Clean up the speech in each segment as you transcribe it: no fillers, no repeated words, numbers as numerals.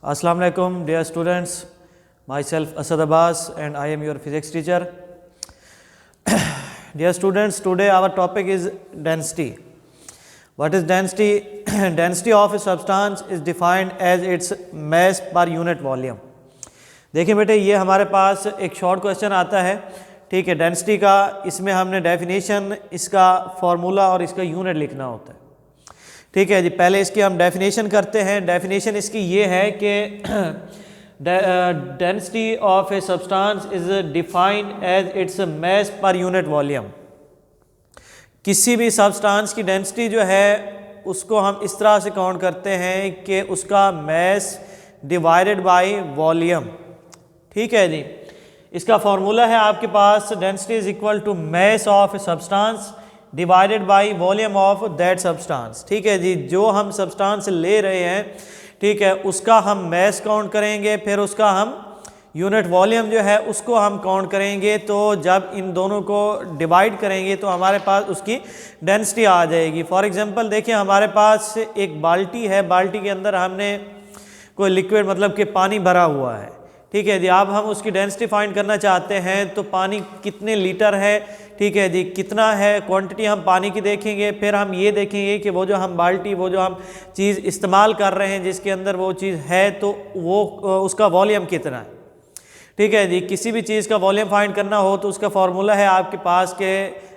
Assalamu alaikum, dear students. Myself Asad Abbas and I am your physics teacher. Dear students, today our topic is density. What is density? Density of a substance is defined as its mass per unit volume. देखिए बेटे, ये हमारे पास एक short question आता है, ठीक है, density का। इसमें हमने डेफिनेशन, इसका फॉर्मूला और इसका यूनिट लिखना होता है, ठीक है जी। पहले इसकी हम डेफिनेशन करते हैं। डेफिनेशन इसकी ये है कि density of a substance is defined as its mass per unit volume. किसी भी सब्सटेंस की डेंसिटी जो है उसको हम इस तरह से काउंट करते हैं कि उसका मास डिवाइडेड बाय वॉल्यूम, ठीक है जी। इसका फॉर्मूला है आपके पास, density is equal to mass of a substance divided by volume of that substance, ठीक है जी। जो हम सब्सटेंस ले रहे हैं, ठीक है, उसका हम मास काउंट करेंगे, फिर उसका हम यूनिट वॉल्यूम जो है उसको हम काउंट करेंगे। तो जब इन दोनों को डिवाइड करेंगे तो हमारे पास उसकी डेंसिटी आ जाएगी। फॉर एग्जांपल देखिए, हमारे पास एक बाल्टी है, बाल्टी के अंदर हमने कोई लिक्विड मतलब कि पानी भरा हुआ है, ठीक है जी। अब हम उसकी डेंसिटी फाइंड करना चाहते हैं तो पानी कितने लीटर है, ठीक है जी, कितना है, क्वांटिटी हम पानी की देखेंगे। फिर हम ये देखेंगे कि वो जो हम बाल्टी, वो जो हम चीज़ इस्तेमाल कर रहे हैं जिसके अंदर वो चीज़ है, तो वो उसका वॉल्यूम कितना है, ठीक है जी। किसी भी चीज़ का वॉल्यूम फाइंड करना हो तो उसका फॉर्मूला है आपके पास के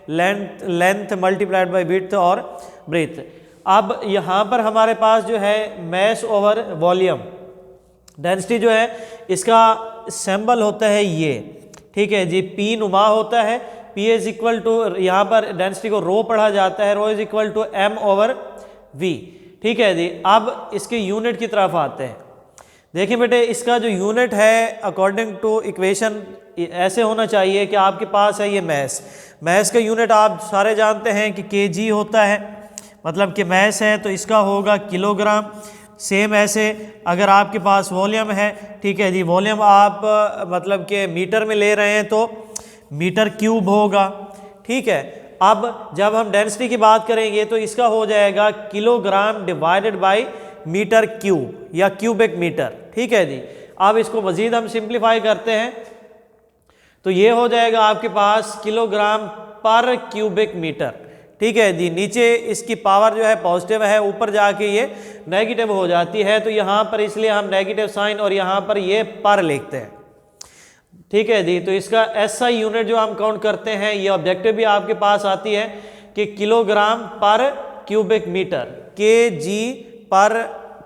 लेंथ मल्टीप्लाइड बाय विड्थ और ब्रेथ। अब यहाँ पर हमारे पास जो है मास ओवर वॉल्यूम, डेंसिटी जो है इसका सिंबल होता है ये, ठीक है जी, पी नुमा होता है। पी इज इक्वल टू, यहाँ पर डेंसिटी को रो पढ़ा जाता है, rho is equal to M over V, ठीक है जी। अब इसके यूनिट की तरफ आते हैं। देखिए बेटे, इसका जो यूनिट है अकॉर्डिंग टू इक्वेशन ऐसे होना चाहिए कि आपके पास है ये मैस का यूनिट आप सारे जानते हैं कि केजी होता है, मतलब कि मैस है तो इसका होगा किलोग्राम। सेम ऐसे अगर आपके पास वॉल्यूम है, ठीक है जी, वॉल्यूम आप मतलब कि मीटर में ले रहे हैं तो मीटर क्यूब होगा, ठीक है। अब जब हम डेंसिटी की बात करेंगे तो इसका हो जाएगा kilogram divided by metre cube या क्यूबिक मीटर, ठीक है जी। अब इसको मज़ीद हम सिंप्लीफाई करते हैं तो ये हो जाएगा आपके पास किलोग्राम पर क्यूबिक मीटर, ठीक है जी। नीचे इसकी पावर जो है पॉजिटिव है, ऊपर जाके ये नेगेटिव हो जाती है, तो यहाँ पर इसलिए हम नेगेटिव साइन और यहाँ पर ये पर लिखते हैं, ठीक है जी। तो इसका एसआई यूनिट जो हम काउंट करते हैं, ये ऑब्जेक्टिव भी आपके पास आती है कि किलोग्राम पर क्यूबिक मीटर, के जी पर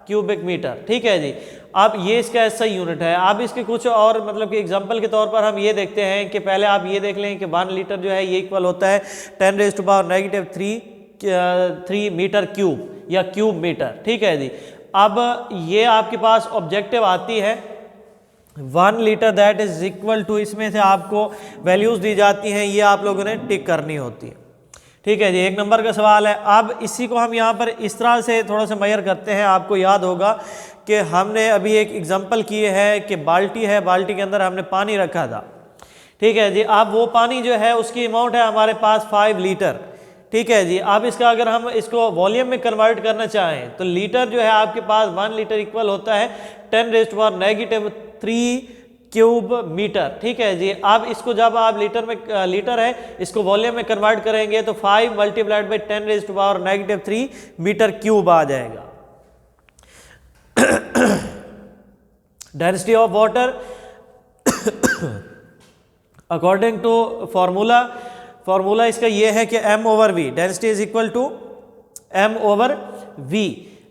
क्यूबिक मीटर, ठीक है जी। अब ये इसका एसआई यूनिट है। अब इसके कुछ और मतलब कि एग्जांपल के तौर पर हम ये देखते हैं कि पहले आप ये देख लें कि 1 लीटर जो है ये इक्वल होता है 10⁻³ मीटर क्यूब या क्यूब मीटर, ठीक है जी। अब ये आपके पास ऑब्जेक्टिव आती है 1 litre, that is equal to, इसमें से आपको वैल्यूज दी जाती हैं, ये आप लोगों ने टिक करनी होती है, ठीक है जी। 1 नंबर का सवाल है। अब इसी को हम यहाँ पर इस तरह से थोड़ा सा मेजर करते हैं। आपको याद होगा कि हमने अभी एक एग्जांपल किए है कि बाल्टी है, बाल्टी के अंदर हमने पानी रखा था, ठीक है जी। अब वो पानी जो है उसकी अमाउंट है हमारे पास 5 लीटर, ठीक है जी। अब इसका अगर हम इसको वॉल्यूम में कन्वर्ट करना चाहें तो लीटर जो है आपके पास 1 लीटर इक्वल होता है 10⁻³ क्यूब मीटर, ठीक है जी। अब इसको जब आप लीटर है, इसको वॉल्यूम में कन्वर्ट करेंगे तो 5 मल्टीप्लाइड बाई 10⁻³ मीटर क्यूब आ जाएगा। Density of water according to formula इसका ये है कि m over v, density is equal to m over v।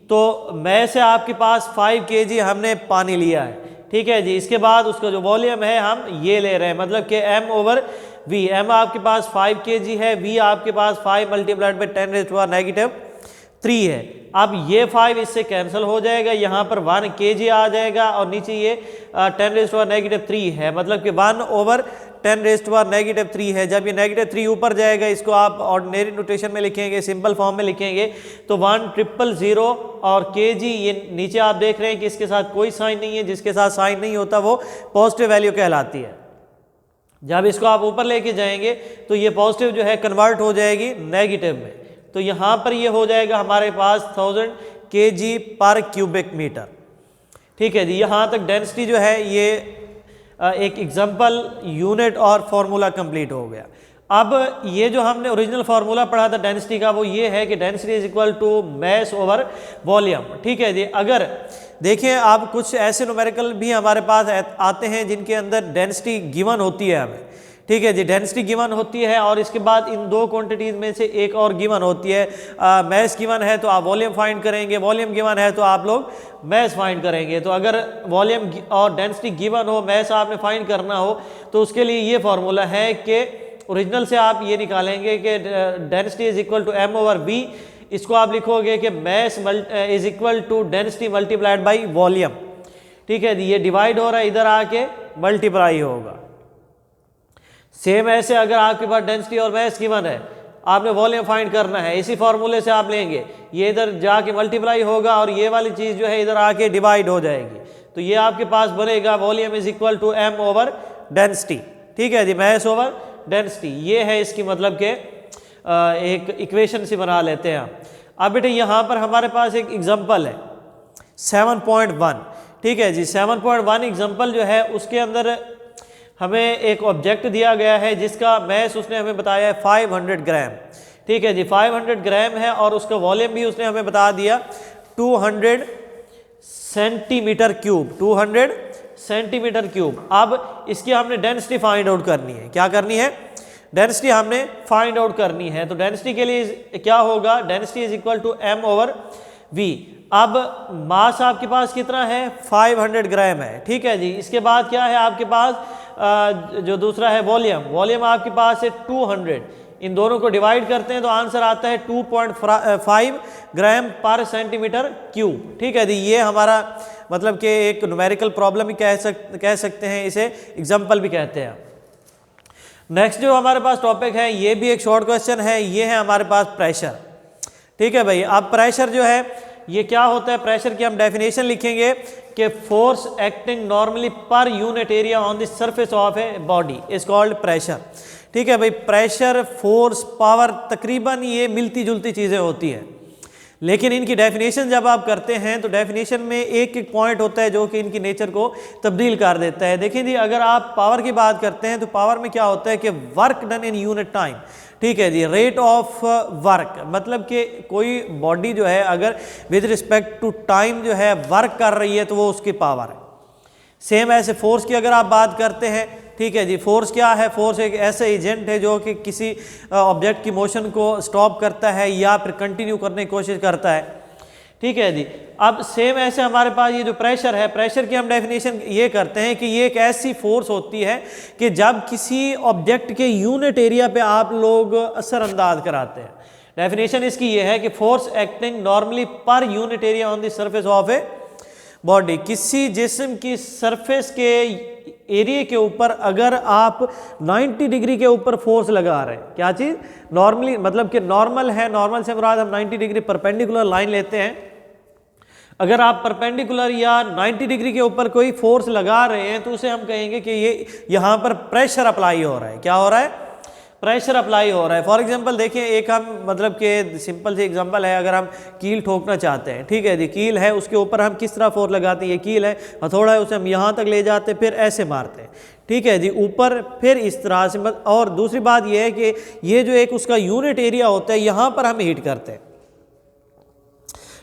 तो मैं से आपके पास 5 kg हमने पानी लिया है, ठीक है जी। इसके बाद उसका जो वॉल्यूम है हम ये ले रहे हैं, मतलब कि m ओवर v। m आपके पास 5 kg है, v आपके पास 5 मल्टीप्लाइड बाई 10⁻³ है। अब ये 5 इससे कैंसिल हो जाएगा, यहाँ पर 1 kg आ जाएगा और नीचे ये 10⁻³ है, मतलब कि 1 ओवर 10⁻³ है। जब ये -3 ऊपर जाएगा, इसको आप ऑर्डिनरी नोटेशन में लिखेंगे, सिंपल फॉर्म में लिखेंगे तो 1,000 और kg, ये नीचे आप देख रहे हैं कि इसके साथ कोई साइन नहीं है, जिसके साथ साइन नहीं होता वो पॉजिटिव वैल्यू कहलाती है। जब इसको आप ऊपर लेके जाएंगे तो ये पॉजिटिव जो है कन्वर्ट हो जाएगी नेगेटिव में, तो यहाँ पर ये हो जाएगा हमारे पास 1000 kg पर क्यूबिक मीटर, ठीक है जी, यहाँ तक डेंसिटी जो है ये एक एग्जाम्पल, यूनिट और फार्मूला कंप्लीट हो गया। अब ये जो हमने ओरिजिनल फार्मूला पढ़ा था डेंसिटी का, वो ये है कि density is equal to mass over volume. ठीक है जी, अगर देखिए आप कुछ ऐसे न्यूमेरिकल भी हमारे पास आते हैं जिनके अंदर डेंसिटी गिवन होती है हमें। ठीक है जी, डेंसिटी गिवन होती है और इसके बाद इन दो क्वांटिटीज़ में से एक और गिवन होती है। मैस गिवन है तो आप वॉल्यूम फाइंड करेंगे, वॉल्यूम गिवन है तो आप लोग मैस फाइंड करेंगे। तो अगर वॉल्यूम और डेंसिटी गिवन हो, मैस आपने फाइंड करना हो, तो उसके लिए ये फार्मूला है कि ओरिजिनल से आप ये निकालेंगे कि density is equal to M over V. इसको आप लिखोगे कि mass is equal to density multiplied by volume. ठीक है जी, ये डिवाइड हो रहा है, इधर आके मल्टीप्लाई होगा। सेम ऐसे अगर आपके पास डेंसिटी और मैस गिवन है, आपने वॉल्यूम फाइंड करना है, इसी फार्मूले से आप लेंगे, ये इधर जाके मल्टीप्लाई होगा और ये वाली चीज़ जो है इधर आके डिवाइड हो जाएगी। तो ये आपके पास बनेगा volume is equal to M over density. ठीक है जी, मैस ओवर डेंसिटी, ये है इसकी मतलब के एक इक्वेशन से बना लेते हैं। अब बेटे यहाँ पर हमारे पास एक एग्जांपल है 7.1। ठीक है जी, 7.1 एग्जांपल जो है उसके अंदर हमें एक ऑब्जेक्ट दिया गया है जिसका मैस उसने हमें बताया है 500 ग्राम। ठीक है जी, 500 ग्राम है और उसका वॉल्यूम भी उसने हमें बता दिया 200 सेंटीमीटर क्यूब, 200 सेंटीमीटर क्यूब। अब इसकी हमने डेंसिटी फाइंड आउट करनी है। क्या करनी है? डेंसिटी हमने फाइंड आउट करनी है। तो डेंसिटी के लिए क्या होगा? Density is equal to M over V. अब मास आपके पास कितना है? 500 ग्राम है। ठीक है जी, इसके बाद क्या है आपके पास जो दूसरा है वॉल्यूम, वॉल्यूम आपके पास है 200। इन दोनों को डिवाइड करते हैं तो आंसर आता है 2.5 ग्राम पर सेंटीमीटर क्यूब। ठीक है जी, ये हमारा मतलब कि एक न्यूमेरिकल प्रॉब्लम ही कह सकते हैं, इसे एग्जाम्पल भी कहते हैं। नेक्स्ट जो हमारे पास टॉपिक है, ये भी एक शॉर्ट क्वेश्चन है, ये है हमारे पास प्रेशर। ठीक है भाई, अब प्रेशर जो है ये क्या होता है? प्रेशर की हम डेफिनेशन लिखेंगे कि force acting normally per unit area on the surface of a body is called pressure. ठीक है भाई, प्रेशर, फोर्स, पावर तकरीबन ये मिलती जुलती चीज़ें होती हैं, लेकिन इनकी डेफिनेशन जब आप करते हैं तो डेफिनेशन में एक एक पॉइंट होता है जो कि इनकी नेचर को तब्दील कर देता है। देखिए जी, अगर आप पावर की बात करते हैं तो पावर में क्या होता है कि work done in unit time. ठीक है जी, रेट ऑफ वर्क, मतलब कि कोई बॉडी जो है अगर विद रिस्पेक्ट टू टाइम जो है वर्क कर रही है तो वो उसकी पावर है। सेम ऐसे फोर्स की अगर आप बात करते हैं, ठीक है जी, फोर्स क्या है? फोर्स एक ऐसा एजेंट है जो कि किसी ऑब्जेक्ट की मोशन को स्टॉप करता है या फिर कंटिन्यू करने की कोशिश करता है। ठीक है जी, अब सेम ऐसे हमारे पास ये जो प्रेशर है, प्रेशर की हम डेफिनेशन ये करते हैं कि ये एक ऐसी फोर्स होती है कि जब किसी ऑब्जेक्ट के यूनिट एरिया पे आप लोग असरअंदाज कराते हैं। डेफिनेशन इसकी ये है कि force acting normally per unit area on the surface of a body, किसी जिस्म की सरफेस के एरिया के ऊपर अगर आप 90 डिग्री के ऊपर फोर्स लगा रहे हैं, क्या चीज़? नॉर्मली, मतलब कि नॉर्मल है, नॉर्मल से मुराद हम 90 डिग्री परपेंडिकुलर लाइन लेते हैं। अगर आप परपेंडिकुलर या 90 डिग्री के ऊपर कोई फोर्स लगा रहे हैं तो उसे हम कहेंगे कि ये यहाँ पर प्रेशर अप्लाई हो रहा है। क्या हो रहा है? प्रेशर अप्लाई हो रहा है। फॉर एग्जांपल देखिए, एक हम मतलब कि सिंपल सी एग्जांपल है, अगर हम कील ठोकना चाहते हैं, ठीक है जी, कील है, उसके ऊपर हम किस तरह फोर्स लगाते हैं? ये कील है, हथौड़ा है, उसे हम यहाँ तक ले जाते हैं, फिर ऐसे मारते हैं। ठीक है जी, ऊपर फिर इस तरह से। और दूसरी बात यह है कि ये जो एक उसका यूनिट एरिया होता है, यहाँ पर हम हिट करते हैं।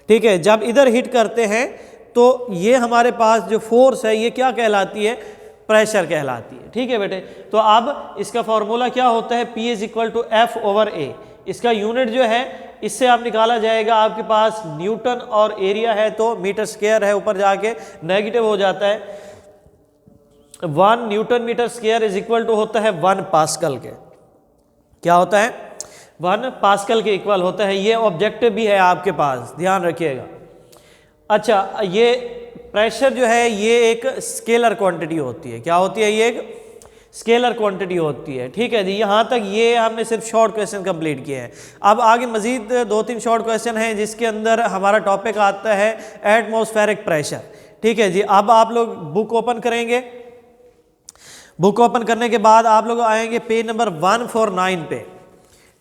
ठीक है, जब इधर हिट करते हैं तो ये हमारे पास जो फोर्स है ये क्या कहलाती है? प्रेशर कहलाती है। ठीक है बेटे, तो अब इसका फॉर्मूला क्या होता है? P is equal to F over A. इसका यूनिट जो है इससे आप निकाला जाएगा, आपके पास न्यूटन और एरिया है तो मीटर स्क्वायर है, ऊपर जाके नेगेटिव हो जाता है। 1 newton metre square is equal to होता है 1 पास्कल के। क्या होता है? 1 पास्कल के इक्वल होता है। ये ऑब्जेक्टिव भी है आपके पास, ध्यान रखिएगा। अच्छा, ये प्रेशर जो है ये एक स्केलर क्वांटिटी होती है। क्या होती है? ये एक स्केलर क्वांटिटी होती है। ठीक है जी, यहाँ तक ये हमने सिर्फ शॉर्ट क्वेश्चन कंप्लीट किए हैं। अब आगे मजीद 2-3 शॉर्ट क्वेश्चन हैं जिसके अंदर हमारा टॉपिक आता है एटमॉस्फेरिक प्रेशर। ठीक है जी, अब आप लोग बुक ओपन करेंगे। बुक ओपन करने के बाद आप लोग आएंगे पेज नंबर 149 पे।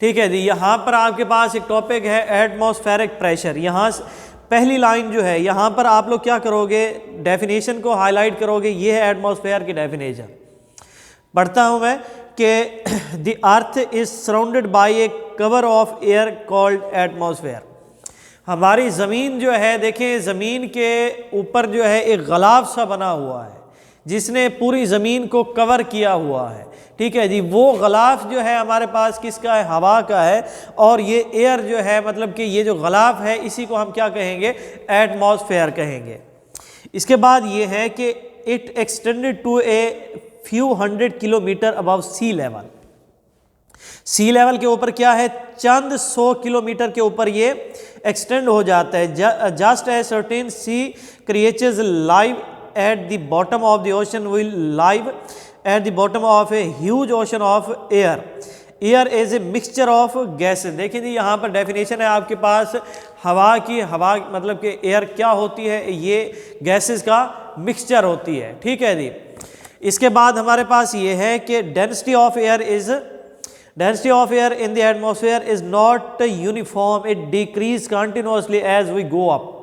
ठीक है जी, यहाँ पर आपके पास एक टॉपिक है एटमॉस्फेरिक प्रेशर। यहाँ पहली लाइन जो है यहाँ पर आप लोग क्या करोगे, डेफिनेशन को हाईलाइट करोगे, ये है एटमॉस्फेयर की डेफिनेशन। पढ़ता हूँ मैं कि the earth is surrounded by A cover of air called atmosphere. हमारी ज़मीन जो है, देखें ज़मीन के ऊपर जो है एक ग़लाफ़ सा बना हुआ है जिसने पूरी ज़मीन को कवर किया हुआ है, ठीक है जी। वो ग़लाफ़ जो है हमारे पास किसका है, हवा का है, और ये एयर जो है मतलब कि ये जो ग़लाफ़ है इसी को हम क्या कहेंगे, एटमॉस्फेयर कहेंगे। इसके बाद ये है कि it extended to a few 100 kilometre above sea level. Sea level के ऊपर क्या है, चंद 100 किलोमीटर के ऊपर ये एक्सटेंड हो जाता है। Just as certain sea creatures live at the bottom of the ocean will live at the bottom of a huge ocean of air. Air is a mixture of gases. देखिए जी यहाँ पर डेफिनेशन है आपके पास हवा की। हवा मतलब कि एयर क्या होती है, ये गैसेस का मिक्सचर होती है, ठीक है जी। इसके बाद हमारे पास ये है कि density of air in the atmosphere is not uniform, it decreases continuously as we go up.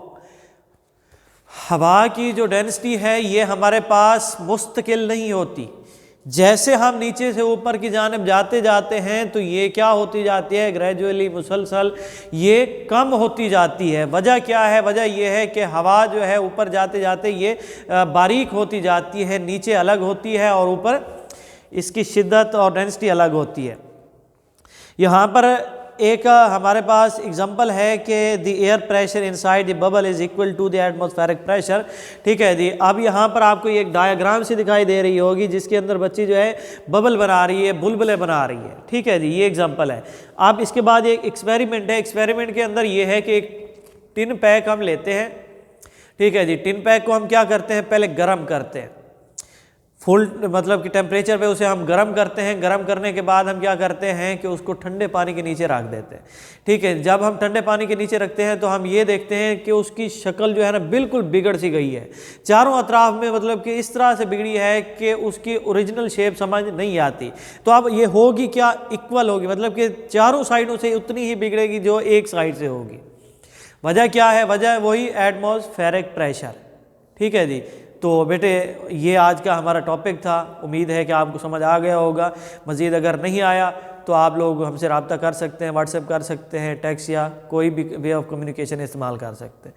हवा की जो डेंसिटी है ये हमारे पास मुस्तकिल नहीं होती, जैसे हम नीचे से ऊपर की जानिब जाते जाते हैं तो ये क्या होती जाती है, ग्रेजुअली मुसलसल ये कम होती जाती है। वजह क्या है, वजह ये है कि हवा जो है ऊपर जाते जाते ये बारीक होती जाती है, नीचे अलग होती है और ऊपर इसकी शिद्दत और डेंसिटी अलग होती है। यहाँ पर एक हमारे पास एग्जांपल है कि the air pressure inside the bubble is equal to the atmospheric pressure, ठीक है जी। अब यहाँ पर आपको एक डायग्राम सी दिखाई दे रही होगी जिसके अंदर बच्ची जो है बबल बना रही है, बुलबुले बना रही है, ठीक है जी, ये एग्जांपल है। अब इसके बाद एक एक्सपेरिमेंट है। एक्सपेरिमेंट के अंदर ये है कि एक टिन पैक हम लेते हैं, ठीक है जी। टिन पैक को हम क्या करते हैं, पहले गर्म करते हैं, फुल मतलब कि टेम्परेचर पे उसे हम गर्म करते हैं। गर्म करने के बाद हम क्या करते हैं कि उसको ठंडे पानी के नीचे रख देते हैं, ठीक है। जब हम ठंडे पानी के नीचे रखते हैं तो हम ये देखते हैं कि उसकी शक्ल जो है ना बिल्कुल बिगड़ सी गई है, चारों अतराफ में मतलब कि इस तरह से बिगड़ी है कि उसकी ओरिजिनल शेप समझ नहीं आती। तो अब ये होगी क्या, इक्वल होगी, मतलब कि चारों साइडों से उतनी ही बिगड़ेगी जो एक साइड से होगी। वजह क्या है, वजह वही एटमॉस्फेरिक प्रेशर, ठीक है जी। तो बेटे ये आज का हमारा टॉपिक था, उम्मीद है कि आपको समझ आ गया होगा। मज़ीद अगर नहीं आया तो आप लोग हमसे रब्ता कर सकते हैं, व्हाट्सएप कर सकते हैं, टेक्स्ट या कोई भी वे ऑफ कम्युनिकेशन इस्तेमाल कर सकते हैं।